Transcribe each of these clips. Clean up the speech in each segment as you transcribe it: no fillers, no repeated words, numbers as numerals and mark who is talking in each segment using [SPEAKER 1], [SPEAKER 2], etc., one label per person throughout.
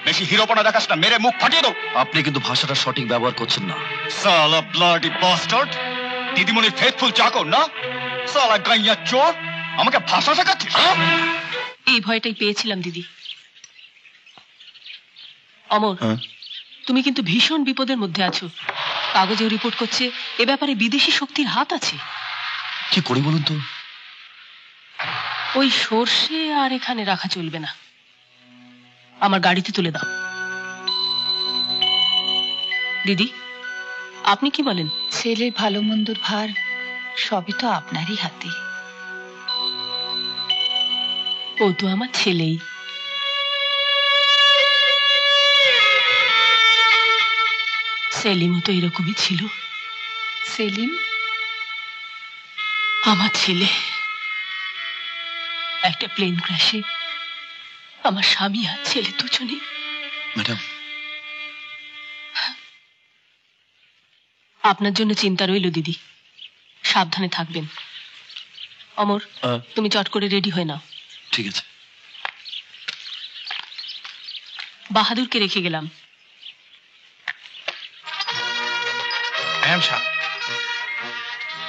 [SPEAKER 1] বেশি হিরোপনা দেখাস না, মেরে মুখ ফাটিয়ে দাও।
[SPEAKER 2] আপনি কিন্তু ভাষাটা সঠিক ব্যবহার করছেন না।
[SPEAKER 1] সালা ব্লাডি বাস্টার্ড, দিদিমণির ফেথফুল চাকর না? সালা গাইয়া চোর, আমাকে ভাষা শেখাচ্ছিস?
[SPEAKER 3] এই ভয়টাই পেয়েছিলাম দিদি। অমর, তুমি কিন্তু ভীষণ বিপদের মধ্যে আছো। কাগজেও রিপোর্ট করছে এ ব্যাপারে বিদেশি শক্তির হাত আছে।
[SPEAKER 2] কি করি বলুন তো?
[SPEAKER 3] ওই সর্ষে আর এখানে রাখা চলবে না, আমার গাড়িতে তুলে দাও। দিদি, আপনি কি বলেন?
[SPEAKER 4] ছেলের ভালো মন্দর ভার সবই তো আপনারই হাতে।
[SPEAKER 3] ও তো আমার ছেলেই। সেলিমও তো এরকমই ছিল।
[SPEAKER 4] সেলিম
[SPEAKER 3] আমার ছেলে একটা প্লেন ক্র্যাশে আমার স্বামী আর ছেলে দুজনেই।
[SPEAKER 2] ম্যাডাম,
[SPEAKER 3] আপনার জন্য চিন্তা রইল দিদি, সাবধানে থাকবেন। অমর, তুমি চট করে রেডি হয়ে নাও।
[SPEAKER 2] ঠিক আছে।
[SPEAKER 3] বাহাদুরকে রেখে গেলাম।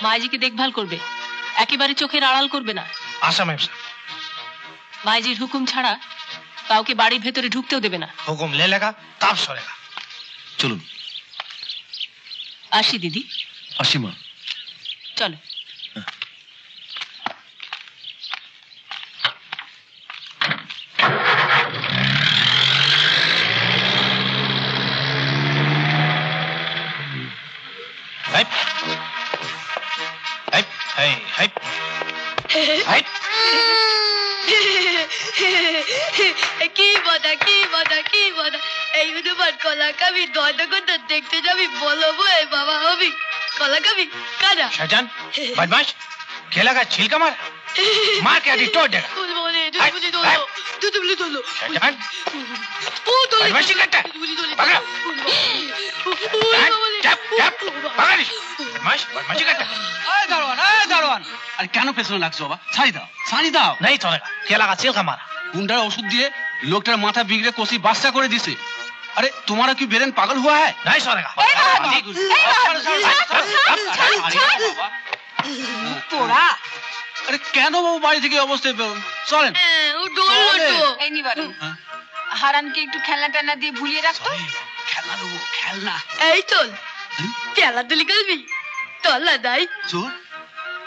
[SPEAKER 3] মাইজিকে দেখভাল করবে, একেবারে চোখের আড়াল করবে না।
[SPEAKER 5] আশা ম্যাম সাহেব।
[SPEAKER 3] মাইজির হুকুম ছাড়া কাউকে বাড়ির ভেতরে ঢুকতেও দেবে না।
[SPEAKER 5] হুকুম লে লেগা তাপ সরেগা।
[SPEAKER 2] চলুন।
[SPEAKER 3] আসি দিদি।
[SPEAKER 2] আসি মা।
[SPEAKER 3] চলো।
[SPEAKER 6] কি মজা কি মজা কি মজা, এই তোমার কলা কাবি দয়টা করতে দেখতে যাবি, বলবো এই বাবা হবি কলা কাবি কাজা
[SPEAKER 5] শাহজান বদমাশ খেলা का छिलका मार मार के अभी तोड़ देगा। शाहजान बदमाशी करता पकड़ो, चप चप पकड़ बदमाश बदमाशी करता।
[SPEAKER 7] দারোয়ান, আর কেন পেছনে লাগছো বাবা? ছাড়ি দাও, ছাড়ি দাও।
[SPEAKER 5] नहीं चलेगा, खेला का छिलका मारा।
[SPEAKER 7] গুন্ডার ওষুধ দিয়ে লোকটার মাথা বিগড়ে কষি বাচ্চা করে দিছে। अरे तुम्हारा क्यों बेरन पागल हुआ है?
[SPEAKER 5] नहीं चलेगा।
[SPEAKER 7] পোড়া, আরে কেন বাবু বাড়ি থেকে অবস্থায় চলেন।
[SPEAKER 6] ও ডোল তো
[SPEAKER 4] এই নিবারণ, হারানকে একটু খেলনা টেলনা দিয়ে ভুলিয়ে রাখতো।
[SPEAKER 7] খেলনা দেবো, খেলনা।
[SPEAKER 6] এই চল খেলা তুলি খেলবি, তল্লা দাই
[SPEAKER 7] চোর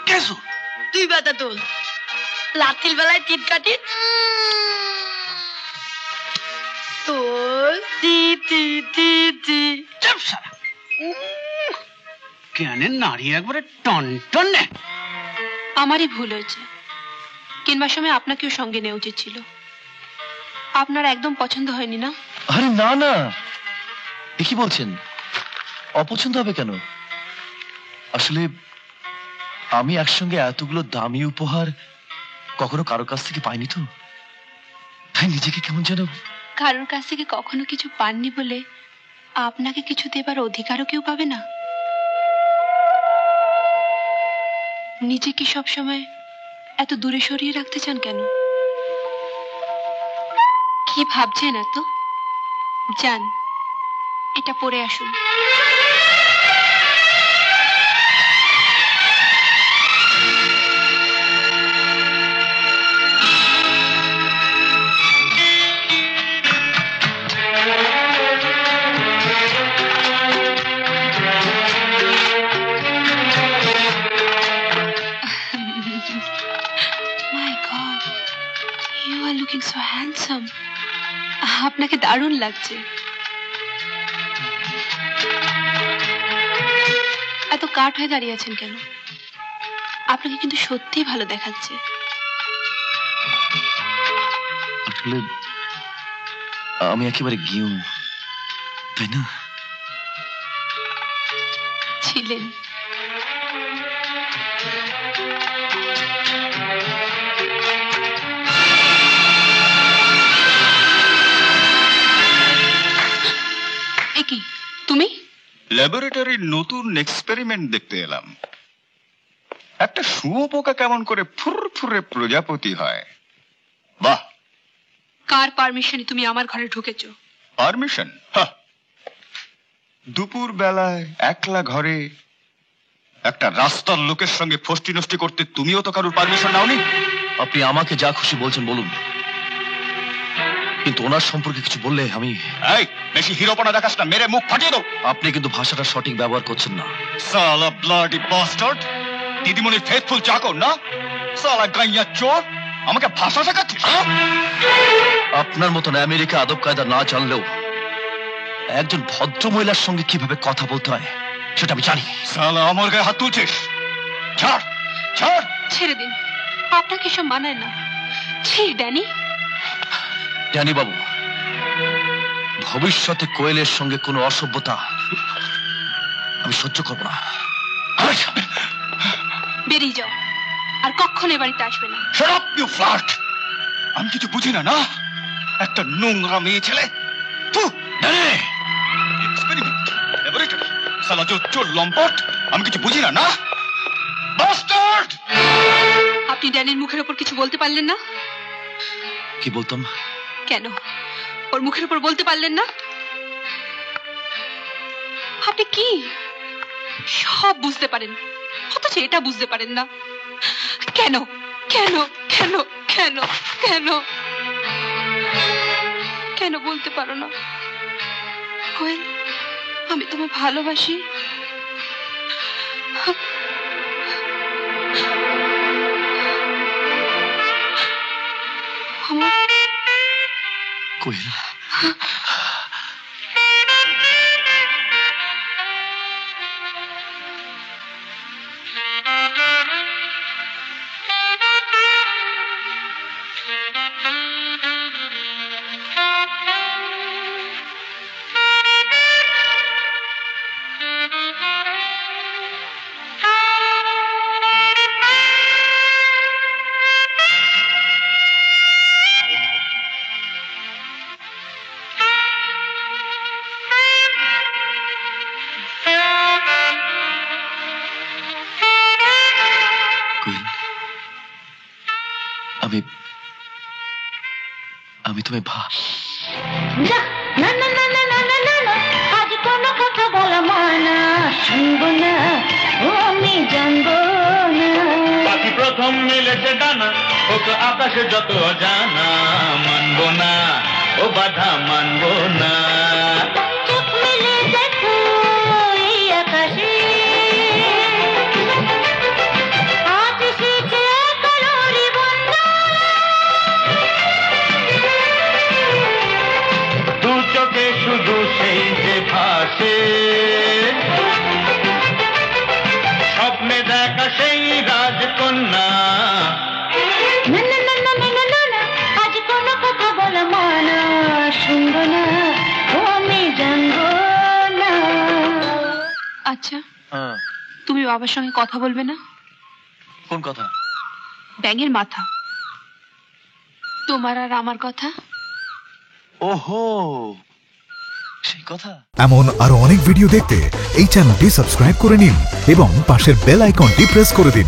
[SPEAKER 7] কেসো
[SPEAKER 6] তুই বাতা তোল, লাঠির বেলায় টিট কাটি তোল টি টি টি টি।
[SPEAKER 7] চুপ সারা, কেন নারী একবারে টন টন।
[SPEAKER 8] আমারই ভুল হয়েছে, কিংবা সময় আপনাকেও সঙ্গে নেওয়া উচিত ছিল। আপনার একদম পছন্দ হয়নি না?
[SPEAKER 2] আরে না না, কি বলছেন? অপছন্দ হবে কেন? আসলে আমি একসঙ্গে এতগুলো দামি উপহার কখনো কারো কাছ থেকে পাইনি, তো তাই নিজেকে কেমন যেন।
[SPEAKER 8] কারোর কাছ থেকে কখনো কিছু পাননি বলে আপনাকে কিছু দেবার অধিকারও কেউ পাবে না। নিজেকে সবসময় এত দূরে সরিয়ে রাখতে চান কেন? কি ভাবছেন এত? যান, এটা পরে আসুন। So handsome. আপনাকে দারুণ লাগছে। এত কাঠ হয়ে দাঁড়িয়ে আছেন কেন? আপনাকে কিন্তু সত্যিই ভালো দেখাচ্ছে।
[SPEAKER 2] আসলে আমি একেবারে গিয়ে, তাই না?
[SPEAKER 8] ছিলেন। কি তুমি?
[SPEAKER 1] ল্যাবরেটরির নতুন এক্সপেরিমেন্ট দেখতে এলাম। একটা শুঁয়োপোকা কেমন করে ফুরফুরে প্রজাপতি হয়। বাহ,
[SPEAKER 8] কার পারমিশনে তুমি আমার ঘরে ঢুকেছো?
[SPEAKER 1] পারমিশন? দুপুর বেলায় একলা ঘরে একটা রাস্তার লোকের সঙ্গে ফষ্টি নষ্টি করতে তুমিও তো কারোর পারমিশন নাওনি।
[SPEAKER 2] আপনি আমাকে যা খুশি বলছেন বলুন, কিন্তু ওনার সম্পর্কে কিছু বললে আমি...
[SPEAKER 1] এই বেশি হিরোপনা দেখাস না, মেরে মুখ ফাটিয়ে দাও।
[SPEAKER 2] আপনি কিন্তু ভাষাটা সঠিক ব্যবহার করছেন না।
[SPEAKER 1] সালা ব্লাডি বাস্টার্ড, দিদিমণির ফেথফুল চাকর না? সালা গাইয়া চোর, আমাকে ভাষা শেখাচ্ছিস?
[SPEAKER 2] আপনার মতন আমেরিকা আদব কায়দা না জানলেও একজন ভদ্র মহিলার সঙ্গে কিভাবে কথা বলতে হয় সেটা আমি জানি।
[SPEAKER 1] সালা আমার গায়ে হাত তুলছিস? ছাড় ছাড়।
[SPEAKER 8] ছেড়ে দিন, আপনাকে সব মানায় না। ছি ড্যানি।
[SPEAKER 2] ড্যানি বাবু, ভবিষ্যতে কোয়েলের সঙ্গে কোনো অসভ্যতা আমি সহ্য করব না।
[SPEAKER 8] বেরিয়ে যাও, আর কখনো এ বাড়িতে আসবে না।
[SPEAKER 1] Shut up, you flirt! আমি কিছু বুঝি না না? একটা নোংরা মেয়ে ছেলে। এক্সপেরিমেন্ট, ল্যাবরেটরি, সালা চোর লম্পট, আমি কিছু বুঝি না না? বাস্টার্ড!
[SPEAKER 8] আপনি ড্যানির মুখের ওপর কিছু বলতে পারলেন না?
[SPEAKER 2] কি বলতাম?
[SPEAKER 8] কেন ওর মুখের উপর বলতে পারলেন না? আপনি কি সব বুঝতে পারেন, অথচ এটা বুঝতে পারেন না? কেন কেন কেন কেন কেন কেন বলতে পারো না? কোয়েল, আমি তোমায় ভালোবাসি। আমার
[SPEAKER 2] কোয়েল, কোয়েল, আমি তোমায়
[SPEAKER 9] না না না না না না না না না, আজ কোনো কথা বলা মানা, শুনবো না ও আমি জানবো না।
[SPEAKER 10] পাখি প্রথম মিলেছে ডানা, ওকে আকাশে যত জানা, মানবো না ও বাধা মানবো না।
[SPEAKER 9] চোখ মেলে দেখো এই আকাশে, আজ এসেছে কালোরি বন্যা।
[SPEAKER 10] দু চোখে শুধু সেই যে ভাসে, স্বপ্নে দেখা সেই রাজকন্যা।
[SPEAKER 9] না না না না না না না না, আজ কোনো কথা বলা মানা, শুনবো না ও আমি জানবো না।
[SPEAKER 8] আচ্ছা,
[SPEAKER 2] হ্যাঁ।
[SPEAKER 8] তুমি বাবার সঙ্গে কথা বলবে না?
[SPEAKER 2] কোন কথা?
[SPEAKER 8] ব্যাঙের মাথা, তোমার আর আমার কথা।
[SPEAKER 2] ওহো, সেই কথা।
[SPEAKER 11] এমন আরো অনেক ভিডিও দেখতে এই চ্যানেলটি সাবস্ক্রাইব করে নিন এবং পাশের বেল আইকনটি প্রেস করে দিন।